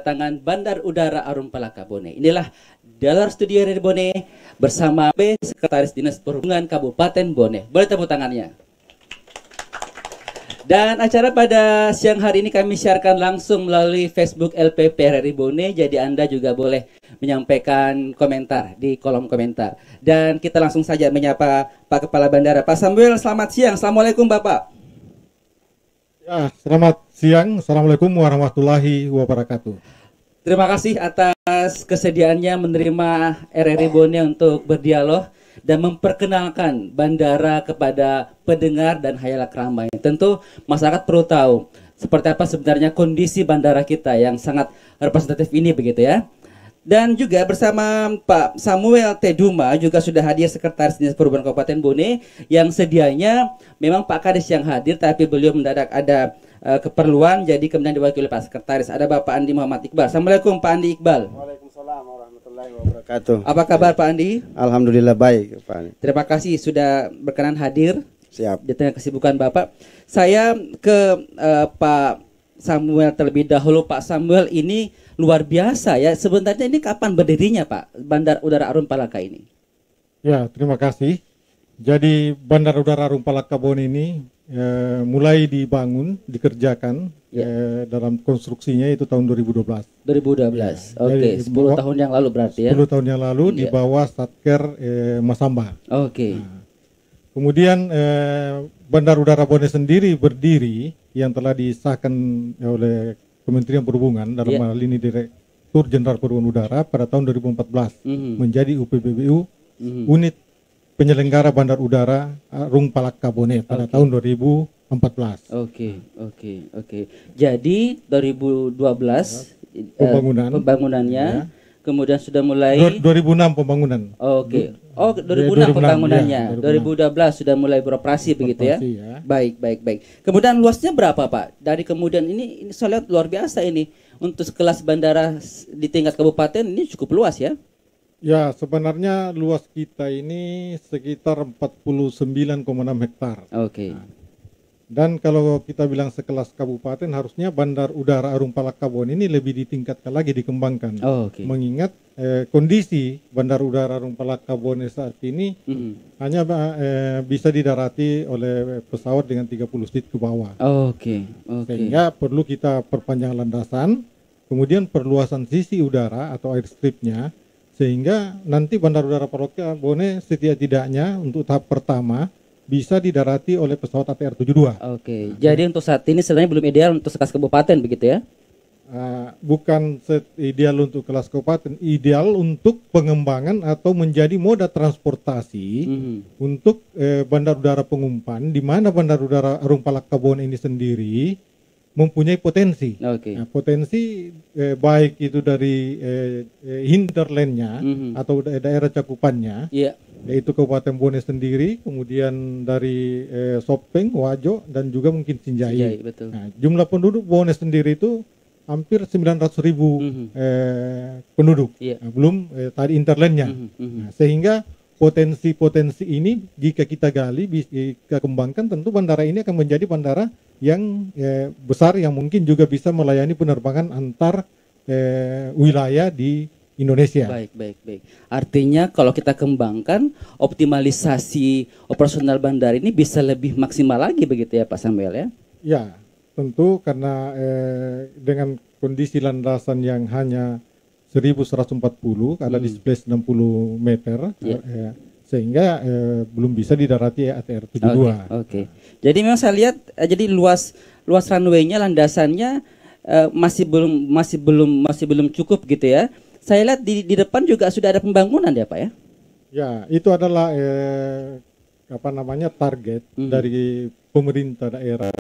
kedatangan Bandar Udara Arum Palaka Bone. Inilah Dalar Studio dari Bone bersama B Sekretaris Dinas Perhubungan Kabupaten Bone. Boleh tepuk tangannya. Dan acara pada siang hari ini kami siarkan langsung melalui Facebook LPP RRI Bone. Jadi Anda juga boleh menyampaikan komentar di kolom komentar. Dan kita langsung saja menyapa Pak Kepala Bandara, Pak Samuel. Selamat siang. Assalamualaikum Bapak. Ya, selamat siang. Assalamualaikum warahmatullahi wabarakatuh. Terima kasih atas kesediaannya menerima RRI Bone untuk berdialog dan memperkenalkan bandara kepada pendengar dan khayalak ramai. Tentu masyarakat perlu tahu seperti apa sebenarnya kondisi bandara kita yang sangat representatif ini, begitu ya. Dan juga bersama Pak Samuel Teduma juga sudah hadir, Sekretaris Dinas Perhubungan Kabupaten Bone, yang sedianya memang Pak Kades yang hadir tapi beliau mendadak ada keperluan, jadi kemudian diwakili Pak Sekretaris. Ada Bapak Andi Muhammad Iqbal. Assalamualaikum Pak Andi Iqbal. Waalaikumsalam warahmatullahi wabarakatuh. Apa kabar Pak Andi? Alhamdulillah baik Pak Andi. Terima kasih sudah berkenan hadir. Siap. Di tengah kesibukan Bapak. Saya ke Pak Samuel terlebih dahulu. Pak Samuel, ini luar biasa ya. Sebenarnya ini kapan berdirinya Pak, Bandar Udara Arum Palaka ini? Ya, terima kasih. Jadi Bandar Udara Arum Palaka Bone ini mulai dibangun, dikerjakan dalam konstruksinya itu tahun 2012. 2012. Ya, Oke, jadi 10 tahun yang lalu berarti ya. 10 tahun yang lalu di bawah Satker Masamba. Oke. Nah, kemudian Bandar Udara Bone sendiri berdiri yang telah disahkan oleh Kementerian Perhubungan dalam hal ini Direktur Jenderal Perhubungan Udara pada tahun 2014 menjadi UPBBU, Unit Penyelenggara Bandar Udara Arum Palaka Bone pada tahun 2014. Oke. Jadi 2012 pembangunannya, kemudian sudah mulai 2006 pembangunan. Oke. Oh, 2006 pembangunannya. Ya, 2012 sudah mulai beroperasi begitu ya. Ya. Baik. Kemudian luasnya berapa, Pak? Dari kemudian ini saya lihat luar biasa ini. Untuk sekelas bandara di tingkat kabupaten ini cukup luas ya. Ya, sebenarnya luas kita ini sekitar 49,6 hektar. Oke. Dan kalau kita bilang sekelas kabupaten, harusnya Bandar Udara Arum Palaka Bone ini lebih ditingkatkan lagi, dikembangkan. Mengingat kondisi Bandar Udara Arum Palaka Bone saat ini hanya bisa didarati oleh pesawat dengan 30 seat ke bawah. Sehingga perlu kita perpanjang landasan, kemudian perluasan sisi udara atau airstripnya, sehingga nanti Bandar Udara Palaka Bone setidak-tidaknya untuk tahap pertama bisa didarati oleh pesawat ATR-72. Jadi untuk saat ini sebenarnya belum ideal untuk sekelas kabupaten begitu ya? Bukan ideal untuk kelas kabupaten, ideal untuk pengembangan atau menjadi moda transportasi untuk bandar udara pengumpan, di mana Bandar Udara Arum Palaka Bone ini sendiri mempunyai potensi. Potensi baik itu dari hinterlandnya atau daerah cakupannya, yaitu Kabupaten Bone sendiri, kemudian dari Sopeng, Wajo, dan juga mungkin Sinjai. Nah, jumlah penduduk Bone sendiri itu hampir 900.000 penduduk, belum tadi interlandnya. Nah, sehingga potensi-potensi ini jika kita gali, kita kembangkan, tentu bandara ini akan menjadi bandara yang besar, yang mungkin juga bisa melayani penerbangan antar wilayah di Indonesia. Baik. Artinya kalau kita kembangkan, optimalisasi operasional bandara ini bisa lebih maksimal lagi begitu ya Pak Samuel ya? Ya, tentu karena dengan kondisi landasan yang hanya 1140 karena display 60 meter, sehingga belum bisa didarati ATR-72. Oke. Jadi memang saya lihat jadi luas runway-nya, landasannya masih belum cukup gitu ya. Saya lihat di depan juga sudah ada pembangunan ya Pak ya? Ya, itu adalah target dari pemerintah daerah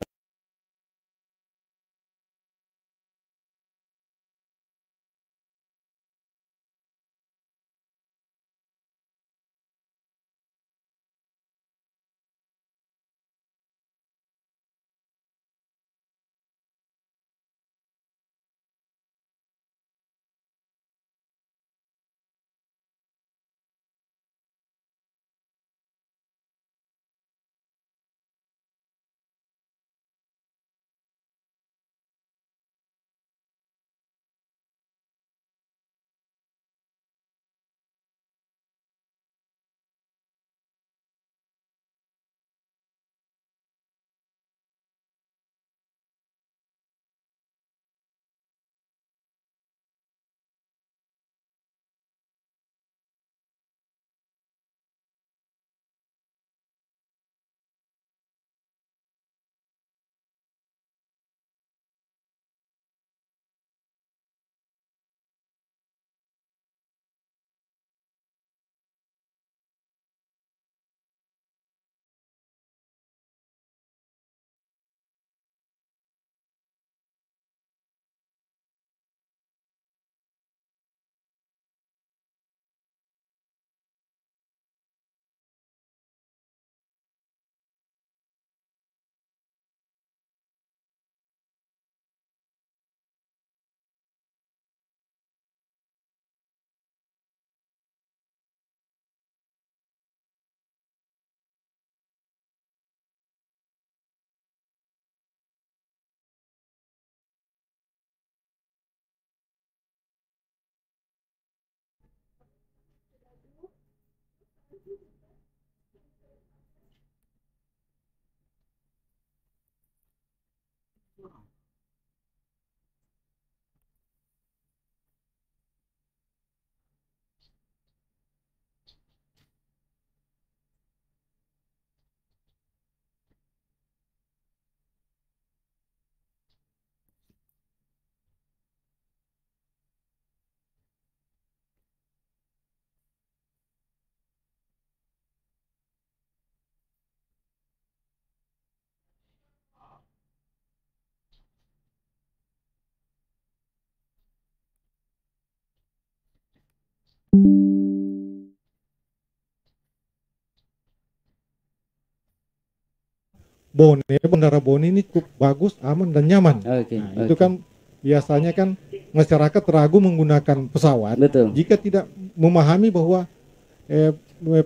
Bone, Bandara Bone ini cukup bagus, aman dan nyaman. Oke, Nah, itu kan biasanya kan masyarakat ragu menggunakan pesawat Betul. jika tidak memahami bahwa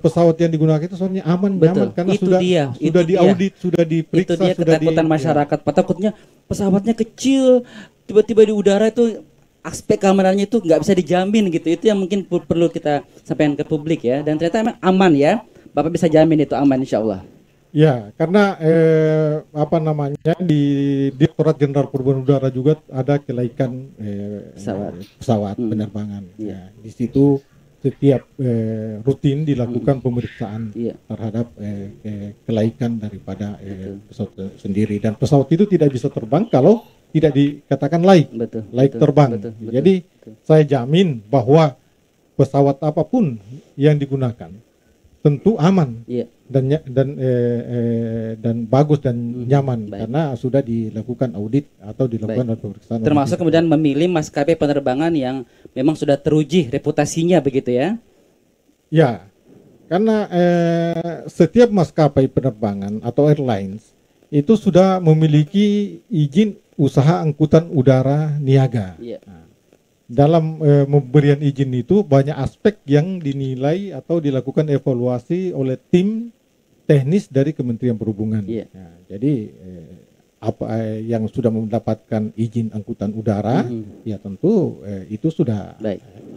pesawat yang digunakan itu soalnya aman, Betul. nyaman karena Itu sudah dia, sudah itu diaudit, sudah diperiksa, Itu dia sudah ketakutan masyarakat. Pak, takutnya pesawatnya kecil, tiba-tiba di udara itu aspek keamanannya itu nggak bisa dijamin gitu. Itu yang mungkin perlu kita sampaikan ke publik ya. Dan ternyata emang aman ya. Bapak bisa jamin itu aman insya Allah. Ya, karena apa namanya di Direktorat Jenderal Perhubungan Udara juga ada kelaikan pesawat penerbangan. Ya, di situ setiap rutin dilakukan pemeriksaan terhadap kelaikan daripada pesawat sendiri, dan pesawat itu tidak bisa terbang kalau tidak dikatakan laik terbang. Jadi saya jamin bahwa pesawat apapun yang digunakan tentu aman dan bagus dan nyaman karena sudah dilakukan audit atau dilakukan pemeriksaan. Termasuk kemudian memilih maskapai penerbangan yang memang sudah teruji reputasinya begitu ya? Ya, karena setiap maskapai penerbangan atau airlines itu sudah memiliki izin usaha angkutan udara niaga. Nah, dalam pemberian izin itu banyak aspek yang dinilai atau dilakukan evaluasi oleh tim teknis dari Kementerian Perhubungan. Nah, jadi apa yang sudah mendapatkan izin angkutan udara, ya tentu itu sudah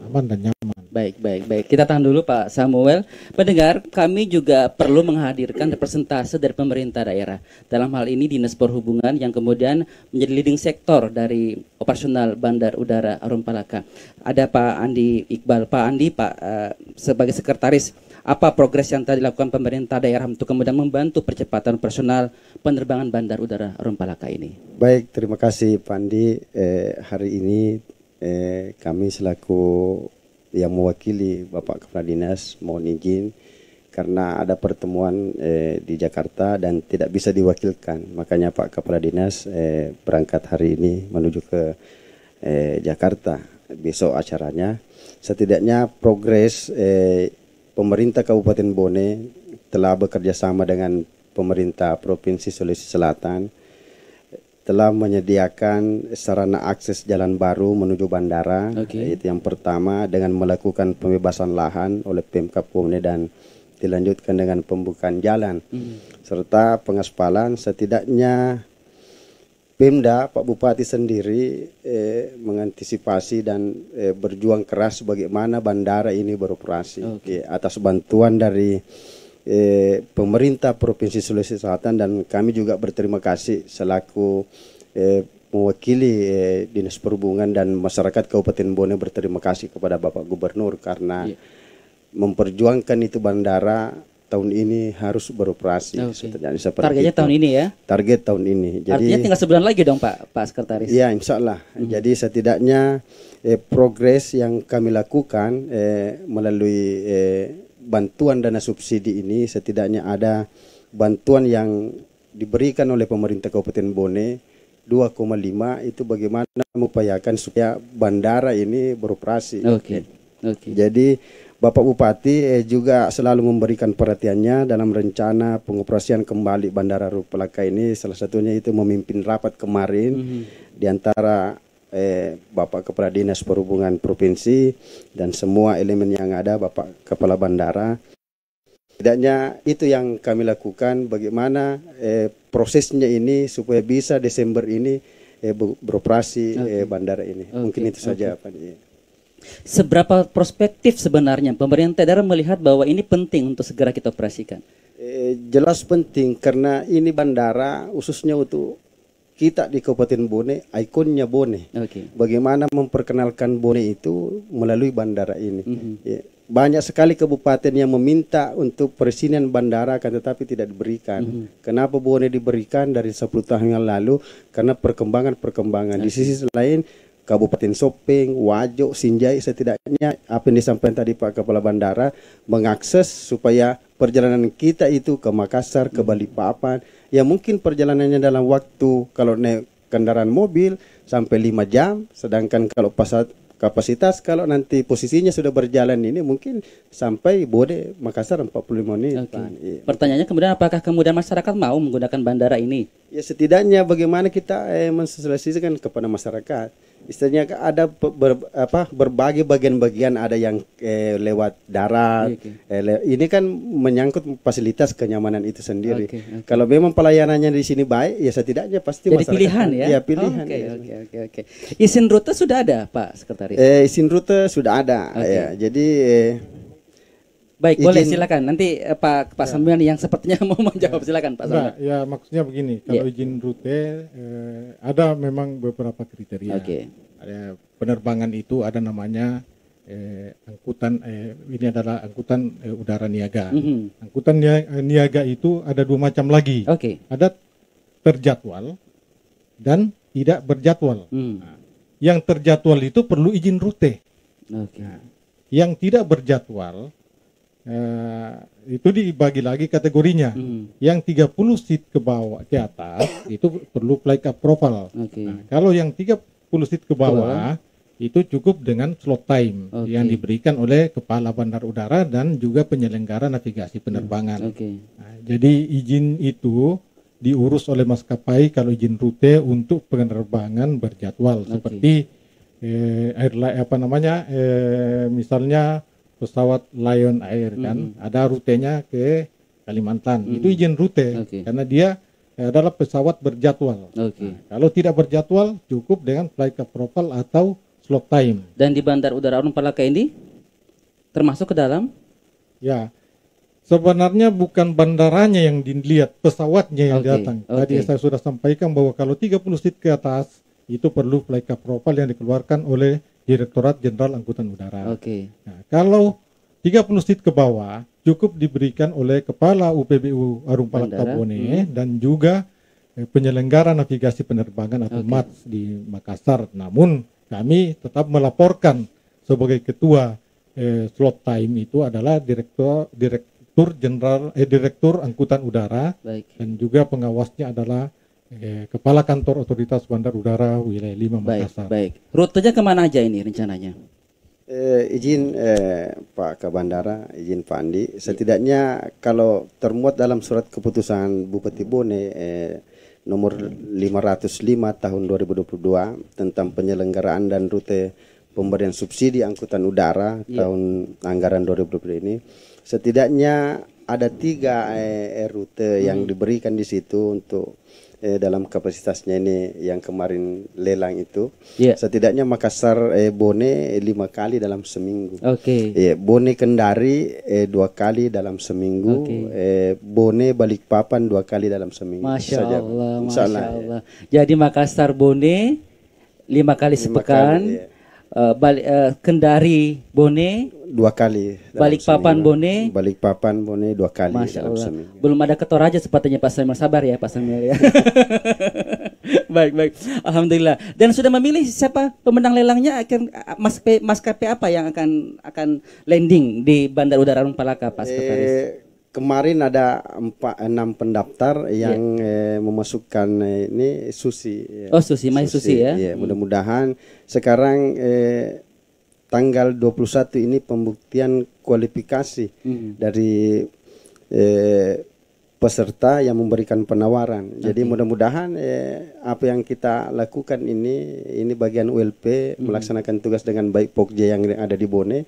aman dan nyaman. Baik. Kita tahan dulu Pak Samuel. Pendengar, kami juga perlu menghadirkan representase dari pemerintah daerah. Dalam hal ini Dinas Perhubungan yang kemudian menjadi leading sektor dari operasional Bandar Udara Arum Palaka. Ada Pak Andi Iqbal. Pak Andi, sebagai sekretaris, apa progres yang telah dilakukan pemerintah daerah untuk kemudian membantu percepatan operasional penerbangan Bandar Udara Arum Palaka ini? Baik, terima kasih Pak Andi. Hari ini kami selaku yang mewakili Bapak Kepala Dinas mohon izin karena ada pertemuan di Jakarta dan tidak bisa diwakilkan. Makanya Pak Kepala Dinas berangkat hari ini menuju ke Jakarta. Besok acaranya. Setidaknya progres pemerintah Kabupaten Bone telah bekerja sama dengan pemerintah Provinsi Sulawesi Selatan telah menyediakan sarana akses jalan baru menuju bandara. Itu yang pertama dengan melakukan pembebasan lahan oleh Pemkab Bone dan dilanjutkan dengan pembukaan jalan serta pengaspalan. Setidaknya Pemda Pak Bupati sendiri mengantisipasi dan berjuang keras bagaimana bandara ini beroperasi atas bantuan dari pemerintah Provinsi Sulawesi Selatan, dan kami juga berterima kasih selaku mewakili Dinas Perhubungan dan masyarakat Kabupaten Bone berterima kasih kepada Bapak Gubernur karena memperjuangkan itu bandara tahun ini harus beroperasi. Targetnya tahun ini ya? Target tahun ini. Jadi, artinya tinggal sebulan lagi dong Pak Sekretaris? Ya, insya Allah. Jadi setidaknya progres yang kami lakukan melalui bantuan dana subsidi ini, setidaknya ada bantuan yang diberikan oleh pemerintah Kabupaten Bone 2,5 itu bagaimana mengupayakan supaya bandara ini beroperasi. Jadi Bapak Bupati juga selalu memberikan perhatiannya dalam rencana pengoperasian kembali Bandara Arum Palaka ini. Salah satunya itu memimpin rapat kemarin di antara Bapak Kepala Dinas Perhubungan Provinsi dan semua elemen yang ada, Bapak Kepala Bandara. Tidaknya itu yang kami lakukan, bagaimana prosesnya ini supaya bisa Desember ini beroperasi bandara ini. Mungkin itu saja Pak. Seberapa prospektif sebenarnya pemerintah daerah melihat bahwa ini penting untuk segera kita operasikan? Jelas penting karena ini bandara khususnya untuk kita di Kabupaten Bone, ikonnya Bone. Bagaimana memperkenalkan Bone itu melalui bandara ini. Ya, banyak sekali kabupaten yang meminta untuk perizinan bandara akan tetapi tidak diberikan. Kenapa Bone diberikan dari 10 tahun yang lalu? Karena perkembangan. Di sisi lain Kabupaten Sopeng, Wajo, Sinjai setidaknya apa yang disampaikan tadi Pak Kepala Bandara mengakses supaya perjalanan kita itu ke Makassar, ke Balikpapan, ya mungkin perjalanannya dalam waktu kalau naik kendaraan mobil sampai 5 jam, sedangkan kalau kapasitas kalau nanti posisinya sudah berjalan ini mungkin sampai Bode Makassar 45 menit. Pertanyaannya kemudian apakah kemudian masyarakat mau menggunakan bandara ini? Ya setidaknya bagaimana kita mensosialisasikan kepada masyarakat. Istilahnya ada berbagai bagian-bagian, ada yang lewat darat. Ini kan menyangkut fasilitas kenyamanan itu sendiri. Kalau memang pelayanannya di sini baik, ya setidaknya pasti jadi masyarakat pilihan ya. Ya pilihan. Oke. Izin rute sudah ada, Pak Sekretaris? Izin rute sudah ada. Ya, jadi baik, boleh silakan. Nanti Pak Sambian yang sepertinya mau menjawab, silakan Pak Sambian. Ya maksudnya begini, kalau izin rute ada memang beberapa kriteria. Ada penerbangan itu ada namanya angkutan ini adalah angkutan udara niaga. Angkutan niaga itu ada 2 macam lagi. Ada terjadwal dan tidak berjadwal. Nah, yang terjadwal itu perlu izin rute. Nah, yang tidak berjadwal itu dibagi lagi kategorinya. Yang 30 seat ke bawah ke atas itu perlu flight approval. Nah, kalau yang 30 seat ke bawah itu cukup dengan slot time yang diberikan oleh Kepala Bandar Udara dan juga penyelenggara navigasi penerbangan. Nah, jadi izin itu diurus oleh maskapai kalau izin rute untuk penerbangan berjadwal seperti misalnya pesawat Lion Air kan ada rutenya ke Kalimantan, itu izin rute karena dia adalah pesawat berjadwal. Nah, kalau tidak berjadwal cukup dengan flight approval atau slot time. Dan di Bandar Udara Arun Palaka ini termasuk ke dalam? Ya, sebenarnya bukan bandaranya yang dilihat, pesawatnya yang datang. Tadi saya sudah sampaikan bahwa kalau 30 seat ke atas itu perlu flight approval yang dikeluarkan oleh Direktorat Jenderal Angkutan Udara. Nah, kalau 30 seat ke bawah cukup diberikan oleh Kepala UPBU Arun Palaka Bone dan juga penyelenggara navigasi penerbangan atau MATS di Makassar. Namun kami tetap melaporkan sebagai ketua slot time itu adalah Direktur Angkutan Udara. Dan juga pengawasnya adalah Kepala Kantor Otoritas Bandar Udara Wilayah 5 Makassar. Rutenya kemana aja ini rencananya? Izin Pak Kabandara, izin Pak Andi, setidaknya kalau termuat dalam surat keputusan Bupati Bone nomor 505 tahun 2022 tentang penyelenggaraan dan rute pemberian subsidi angkutan udara tahun anggaran 2020 ini, setidaknya ada 3 rute yang diberikan di situ untuk dalam kapasitasnya ini yang kemarin lelang itu. Setidaknya Makassar Bone 5 kali dalam seminggu. Bone Kendari 2 kali dalam seminggu. Bone Balikpapan 2 kali dalam seminggu. Masya Allah. Jadi Makassar Bone 5 kali sepekan. Kendari Bone 2 kali. Balikpapan Bone 2 kali. Masya Allah. Belum ada Ketoraja sepertinya Pak Samuel, sabar ya Pak Samuel ya. Baik. Alhamdulillah. Dan sudah memilih siapa pemenang lelangnya, akan maskapai apa yang akan landing di Bandar Udara Arun Palaka Pak Sekretaris? Kemarin ada 6 pendaftar yang memasukkan ini Susi. Susi ya. Mudah-mudahan sekarang tanggal 21 ini pembuktian kualifikasi dari peserta yang memberikan penawaran. Jadi mudah-mudahan apa yang kita lakukan ini bagian ULP melaksanakan tugas dengan baik Pokja yang ada di Bone.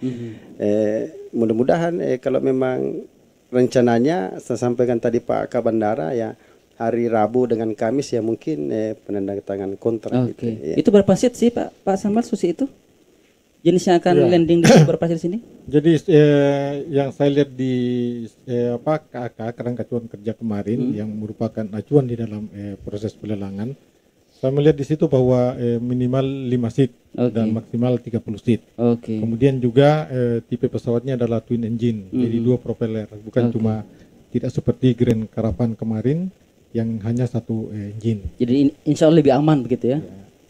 Mudah-mudahan kalau memang rencananya saya sampaikan tadi Pak Kabandara ya hari Rabu dengan Kamis ya mungkin penandatangan kontrak. Itu berapa seat sih Pak Samad Susi itu? jenis yang akan Ya. landing di beroperasi di sini? Jadi yang saya lihat di KAK kerangka acuan kerja kemarin yang merupakan acuan di dalam proses pelelangan, saya melihat di situ bahwa minimal 5 seat dan maksimal 30 seat. Kemudian juga tipe pesawatnya adalah twin engine, jadi 2 propeller, bukan cuma tidak seperti Grand Caravan kemarin yang hanya 1 engine. Jadi insya Allah lebih aman begitu ya?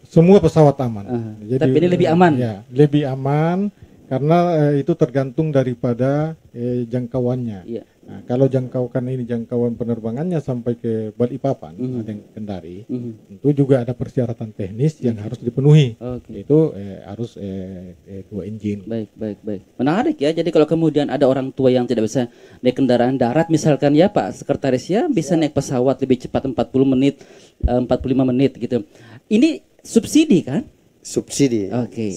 Semua pesawat aman. Jadi, tapi ini lebih aman? Ya, lebih aman karena itu tergantung daripada jangkauannya. Iya. Nah, kalau jangkauan ini jangkauan penerbangannya sampai ke Balikpapan, ada yang Kendari, tentu juga ada persyaratan teknis yang harus dipenuhi. Itu harus 2 engine. Baik. Menarik ya. Jadi kalau kemudian ada orang tua yang tidak bisa naik kendaraan darat, misalkan ya Pak Sekretaris ya, bisa naik pesawat lebih cepat 45 menit gitu. Ini subsidi kan? Subsidi.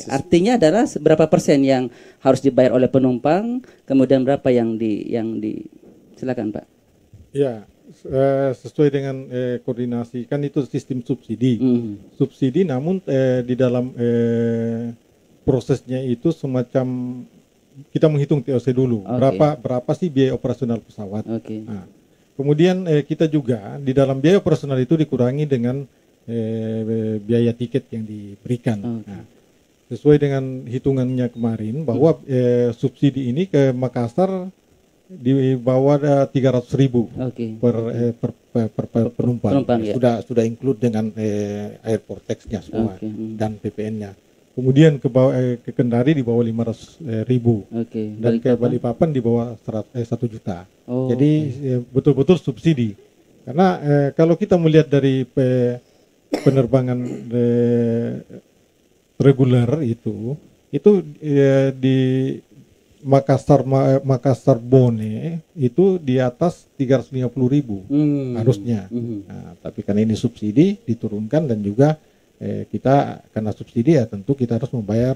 Artinya adalah berapa persen yang harus dibayar oleh penumpang, kemudian berapa yang di silakan Pak. Ya, sesuai dengan koordinasi, kan itu sistem subsidi. Subsidi, namun di dalam prosesnya itu semacam kita menghitung TOC dulu. Berapa sih biaya operasional pesawat. Nah, kemudian kita juga di dalam biaya operasional itu dikurangi dengan biaya tiket yang diberikan. Nah, sesuai dengan hitungannya kemarin bahwa subsidi ini ke Makassar di bawah 300.000 per penumpang. Sudah include dengan airport tax-nya semua dan PPN-nya. Kemudian ke Kendari di bawah 500.000 dan ke Balikpapan di bawah 1 juta. Jadi betul-betul subsidi. Karena kalau kita melihat dari penerbangan reguler itu di Makassar Bone itu di atas 350.000 harusnya. Nah, tapi karena ini subsidi diturunkan dan juga kita karena subsidi ya tentu kita harus membayar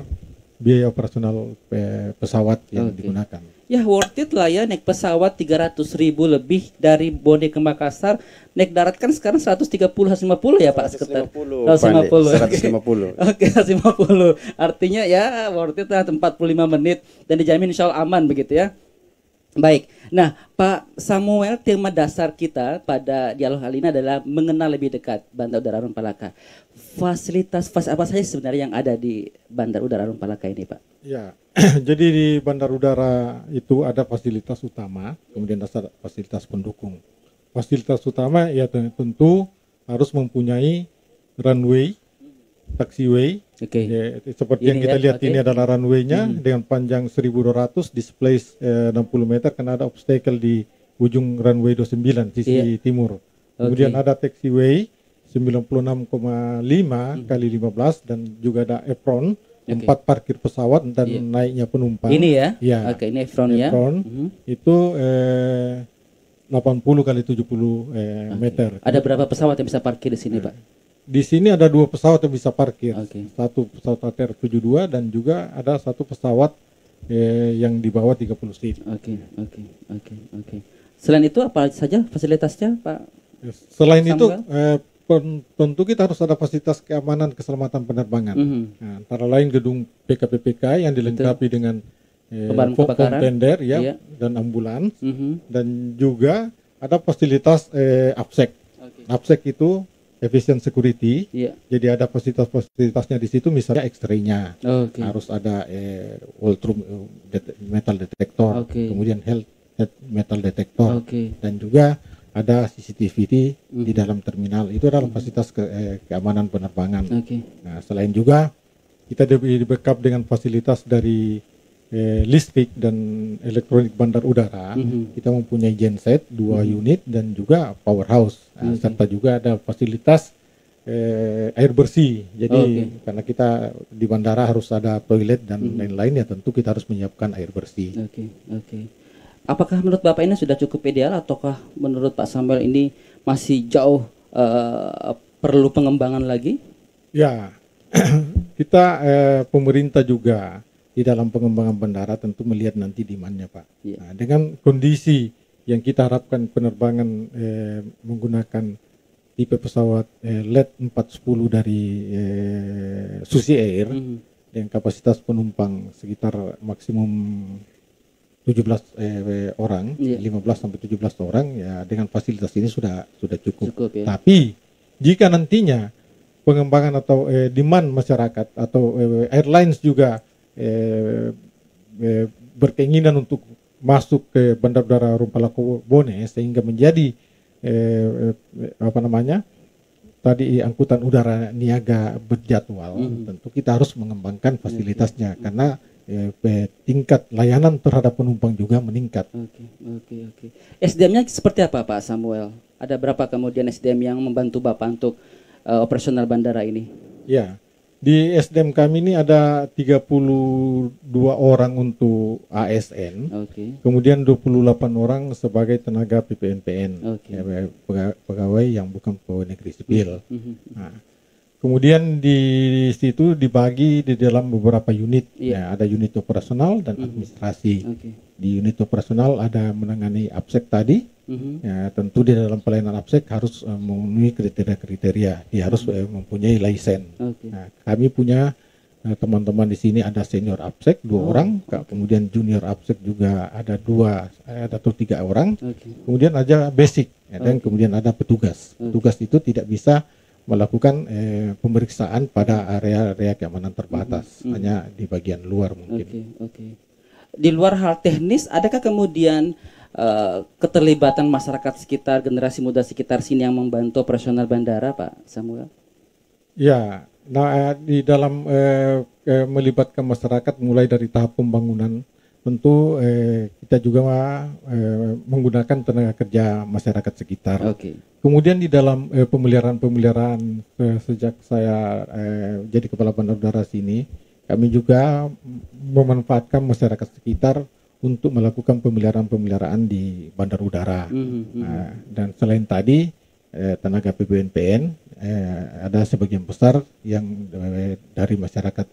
biaya operasional pesawat yang digunakan. Ya worth it lah ya naik pesawat 300.000 lebih dari Bone ke Makassar. Naik darat kan sekarang 130-150 ya Pak Sekretaris? 150. 150. Artinya ya worth it lah 45 menit dan dijamin insya Allah aman begitu ya. Baik. Nah Pak Samuel, tema dasar kita pada dialog kali ini adalah mengenal lebih dekat Bandar Udara Arun Palaka. Fasilitas apa saja sebenarnya yang ada di Bandar Udara Arun Palaka ini Pak? Ya, jadi di Bandar Udara itu ada fasilitas utama, kemudian ada fasilitas pendukung. Fasilitas utama ya tentu harus mempunyai runway, taxiway. Seperti ini yang kita lihat ini adalah runway-nya dengan panjang 1.200, displace 60 meter karena ada obstacle di ujung runway 29 sisi timur. Kemudian ada taxiway 96,5 kali 15 dan juga ada apron. Tempat parkir pesawat dan naiknya penumpang. Ini ya? Ya. Ini apron-nya. Itu 80 kali 70 meter. Ada berapa pesawat yang bisa parkir di sini, Pak? Di sini ada 2 pesawat yang bisa parkir. Satu pesawat ATR-72 dan juga ada 1 pesawat yang di bawah 30 seat. Oke. Selain itu apa saja fasilitasnya, Pak? Selain itu tentu kita harus ada fasilitas keamanan keselamatan penerbangan. Nah, antara lain gedung PKPPK yang dilengkapi dengan tender dan ambulans dan juga ada fasilitas APSEC. APSEC itu efficient security. Jadi ada fasilitasnya di situ, misalnya X-ray-nya. Harus ada ultraviolet metal detector, kemudian health metal detector dan juga ada CCTV di dalam terminal. Itu adalah fasilitas keamanan penerbangan. Nah, selain juga kita di backup dengan fasilitas dari listrik dan elektronik bandar udara. Kita mempunyai genset 2 unit dan juga powerhouse. Serta juga ada fasilitas air bersih. Jadi karena kita di bandara harus ada toilet dan lain-lain, ya tentu kita harus menyiapkan air bersih. Apakah menurut Bapak ini sudah cukup ideal ataukah menurut Pak Samuel ini masih jauh perlu pengembangan lagi? Ya, kita pemerintah juga di dalam pengembangan bandara tentu melihat nanti demand-nya Pak. Nah, dengan kondisi yang kita harapkan penerbangan menggunakan tipe pesawat LED 410 dari Susi Air, dengan kapasitas penumpang sekitar maksimum 17 orang, 15 sampai 17 orang, ya dengan fasilitas ini sudah cukup ya. Tapi jika nantinya pengembangan atau demand masyarakat atau airlines juga berkeinginan untuk masuk ke Bandar Udara Rumpalakobone sehingga menjadi tadi angkutan udara niaga berjadwal, tentu kita harus mengembangkan fasilitasnya karena tingkat layanan terhadap penumpang juga meningkat. Oke. SDM-nya seperti apa Pak Samuel? Ada berapa kemudian SDM yang membantu Bapak untuk operasional bandara ini? Ya, di SDM kami ini ada 32 orang untuk ASN, kemudian 28 orang sebagai tenaga PPNPN, pegawai yang bukan pegawai negeri sipil. Nah, kemudian di situ dibagi di dalam beberapa unit, ya, ada unit operasional dan administrasi. Di unit operasional ada menangani APSEC tadi, ya, tentu di dalam pelayanan APSEC harus memenuhi kriteria-kriteria, dia harus mempunyai lisensi. Nah, kami punya teman-teman di sini ada senior APSEC 2 orang, kemudian junior APSEC juga ada 2 atau 3 orang, kemudian ada basic, ya, dan kemudian ada petugas. Petugas itu tidak bisa melakukan pemeriksaan pada area-area keamanan terbatas, hanya di bagian luar mungkin. Di luar hal teknis, adakah kemudian keterlibatan masyarakat sekitar, generasi muda sekitar sini yang membantu operasional bandara, Pak Samuel? Ya, nah di dalam melibatkan masyarakat mulai dari tahap pembangunan, tentu kita juga menggunakan tenaga kerja masyarakat sekitar. Kemudian di dalam pemeliharaan sejak saya jadi kepala bandar udara sini, kami juga memanfaatkan masyarakat sekitar untuk melakukan pemeliharaan di bandar udara. Dan selain tadi tenaga PPNPN ada sebagian besar yang dari masyarakat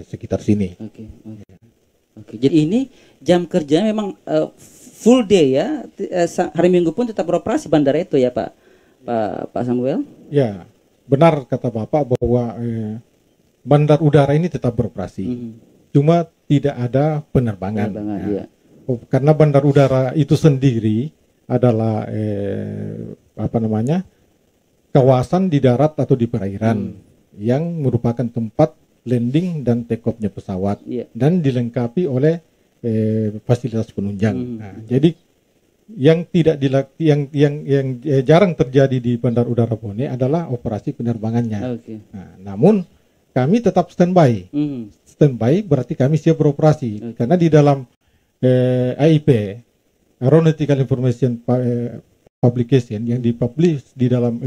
sekitar sini. Jadi ini jam kerjanya memang full day ya, hari Minggu pun tetap beroperasi bandara itu ya Pak Samuel? Ya, benar kata Bapak bahwa bandar udara ini tetap beroperasi, cuma tidak ada penerbangan. Ya. Karena bandar udara itu sendiri adalah kawasan di darat atau di perairan yang merupakan tempat landing dan take off-nya pesawat, dan dilengkapi oleh fasilitas penunjang. Nah, jadi yang jarang terjadi di Bandar Udara Bone adalah operasi penerbangannya. Nah, namun kami tetap standby. Standby berarti kami siap beroperasi karena di dalam AIP, Aeronautical Information Publication, yang dipublish di dalam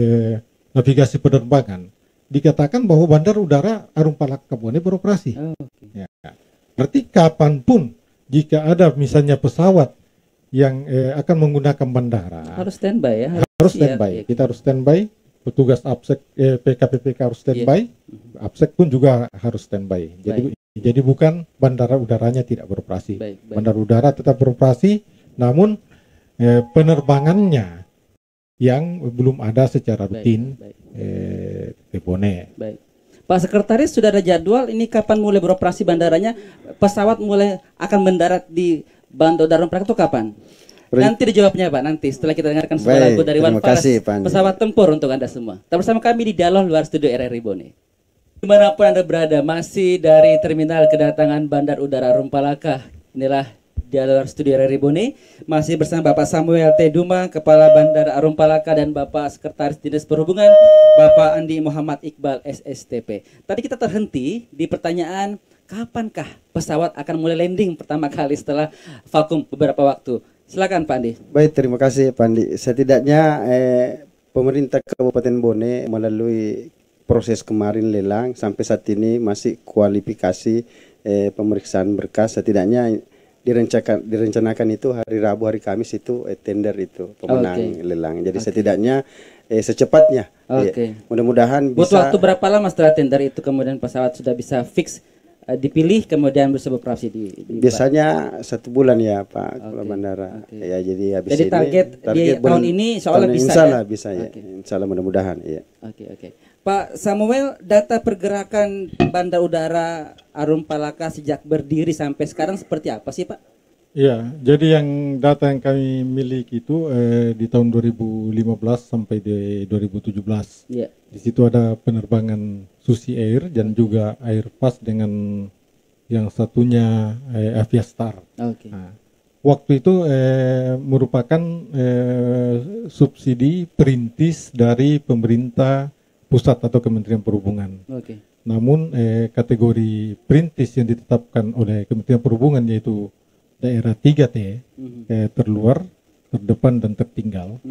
navigasi penerbangan, dikatakan bahwa Bandar Udara Arumpalakobone beroperasi. Ya. Berarti kapanpun jika ada misalnya pesawat yang akan menggunakan bandara, harus standby ya. Harus standby. Kita harus standby. Petugas APSEC, PKPPK harus standby. APSEC pun juga harus standby. Jadi bukan bandara udaranya tidak beroperasi. Bandar udara tetap beroperasi, namun penerbangannya yang belum ada secara rutin di Bone. Pak Sekretaris, sudah ada jadwal ini kapan mulai beroperasi bandaranya? Pesawat mulai akan mendarat di Bandar Udara Rumpalakobone itu kapan? Nanti dijawabnya Pak, nanti setelah kita dengarkan sebuah lagu dari Wan Faras, pesawat tempur untuk Anda semua. Tetap bersama kami di Dialog Luar Studio RRI Bone. Dimanapun Anda berada, masih dari terminal kedatangan Bandar Udara Rumpalaka. Inilah Dialog Luar Studio RRI Bone, masih bersama Bapak Samuel T. Duma, Kepala Bandara Rumpalaka, dan Bapak Sekretaris Dinas Perhubungan, Bapak Andi Muhammad Iqbal SSTP. Tadi kita terhenti di pertanyaan, kapankah pesawat akan mulai landing pertama kali setelah vakum beberapa waktu? Silakan Pak Andi. Baik, terima kasih Pak Andi. Setidaknya pemerintah Kabupaten Bone melalui proses kemarin lelang sampai saat ini masih kualifikasi pemeriksaan berkas. Setidaknya direncanakan itu hari Rabu, hari Kamis itu tender itu pemenang lelang. Jadi setidaknya secepatnya. Mudah-mudahan bisa. Butuh waktu berapa lama setelah tender itu kemudian pesawat sudah bisa fix dipilih kemudian bisa beroperasi di biasanya 1 bulan ya Pak Kepala Bandara. Ya jadi habis jadi target di tahun ini insya Allah bisa. Insya Allah bisa ya. Insya Allah mudah-mudahan ya. Pak Samuel, data pergerakan Bandar Udara Arum Palaka sejak berdiri sampai sekarang seperti apa sih, Pak? Ya, jadi yang data yang kami miliki itu di tahun 2015 sampai di 2017. Iya. Di situ ada penerbangan Susi Air dan juga Airpas dengan yang satunya Aviastar. Oke. Nah, waktu itu merupakan subsidi perintis dari pemerintah pusat atau Kementerian Perhubungan. Oke. Namun kategori perintis yang ditetapkan oleh Kementerian Perhubungan yaitu daerah 3T terluar, terdepan dan tertinggal.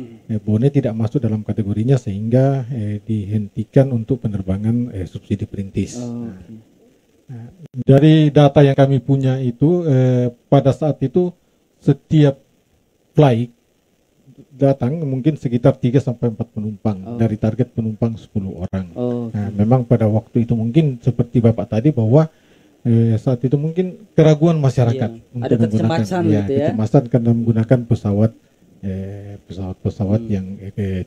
Bone tidak masuk dalam kategorinya sehingga dihentikan untuk penerbangan subsidi perintis. Nah, dari data yang kami punya itu pada saat itu setiap flight datang mungkin sekitar 3 sampai 4 penumpang dari target penumpang 10 orang. Nah, memang pada waktu itu mungkin seperti Bapak tadi bahwa saat itu mungkin keraguan masyarakat untuk ada kecemasan gitu ya. Kecemasan karena menggunakan pesawat yang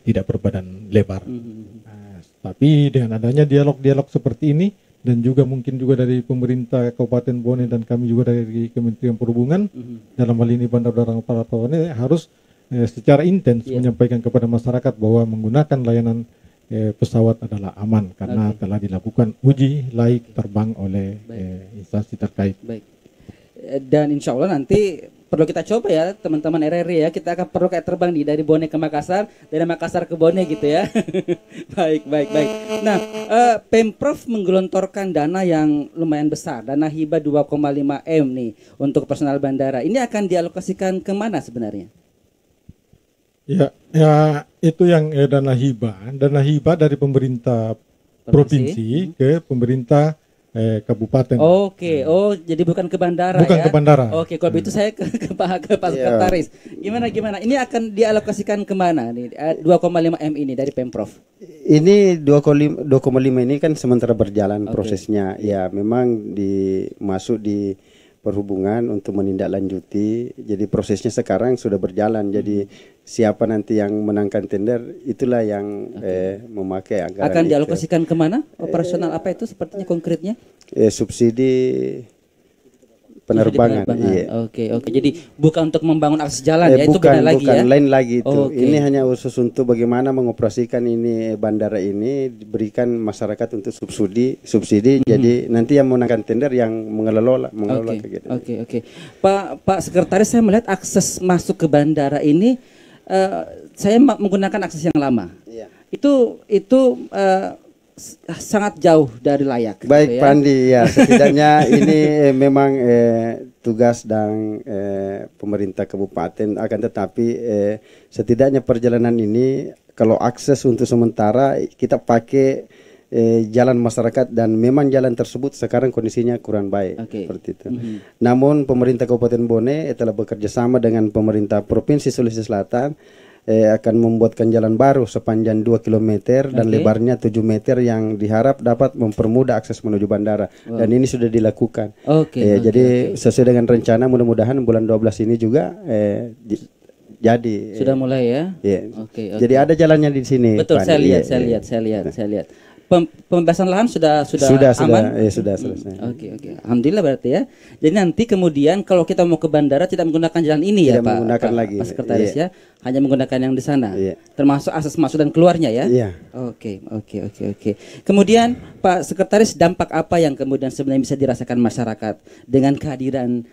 tidak berbadan lebar. Nah, tapi dengan adanya dialog-dialog seperti ini dan juga mungkin juga dari pemerintah Kabupaten Bone dan kami juga dari Kementerian Perhubungan dalam hal ini Bandar Udara Palaka Bone harus secara intens menyampaikan kepada masyarakat bahwa menggunakan layanan pesawat adalah aman karena telah dilakukan uji layak terbang oleh instansi terkait. Baik. Dan insya Allah nanti perlu kita coba ya teman-teman RRI ya, kita akan perlu kayak terbang dari Bone ke Makassar, dari Makassar ke Bone gitu ya. Baik. Nah, Pemprov menggelontorkan dana yang lumayan besar, dana hibah 2,5 M nih untuk personal bandara. Ini akan dialokasikan kemana sebenarnya? Ya itu yang dana hibah dari pemerintah provinsi ke pemerintah kabupaten. Oke. Jadi bukan ke bandara. Bukan ya? ke bandara. Oke, kalau itu saya ke Pak Sekretaris. Gimana? Ini akan dialokasikan kemana nih 2,5 M ini dari Pemprov? Ini 2,5 ini kan sementara berjalan prosesnya. Ya, memang masuk di Perhubungan untuk menindaklanjuti. Jadi prosesnya sekarang sudah berjalan. Jadi siapa nanti yang menangkan tender itulah yang memakai anggaran. Akan dialokasikan kemana? Operasional apa itu sepertinya konkretnya? Subsidi penerbangan. Iya. Oke. Jadi bukan untuk membangun akses jalan ya, itu beda lagi ya. Bukan lain lagi itu. Ini hanya khusus untuk bagaimana mengoperasikan ini bandara ini diberikan masyarakat untuk subsidi. Jadi nanti yang menangkan tender yang mengelola gitu. Oke. Pak Sekretaris, saya melihat akses masuk ke bandara ini saya menggunakan akses yang lama. Iya. Itu sangat jauh dari layak. Baik, gitu ya. Pandi ya, setidaknya ini memang tugas dan pemerintah kabupaten, akan tetapi setidaknya perjalanan ini kalau akses untuk sementara kita pakai jalan masyarakat dan memang jalan tersebut sekarang kondisinya kurang baik seperti itu. Namun pemerintah Kabupaten Bone telah bekerja sama dengan pemerintah Provinsi Sulawesi Selatan akan membuatkan jalan baru sepanjang 2 km dan lebarnya 7 meter yang diharap dapat mempermudah akses menuju bandara. Dan ini sudah dilakukan. Jadi sesuai dengan rencana mudah-mudahan bulan 12 ini juga jadi sudah mulai ya. Jadi ada jalannya di sini. Betul, saya lihat. Pembebasan lahan sudah aman? Sudah selesai. Oke. Alhamdulillah berarti ya. Jadi nanti kemudian kalau kita mau ke bandara tidak menggunakan jalan ini ya Pak Sekretaris ya. Hanya menggunakan yang di sana. Termasuk akses masuk dan keluarnya ya. Oke. Kemudian Pak Sekretaris, dampak apa yang kemudian sebenarnya bisa dirasakan masyarakat dengan kehadiran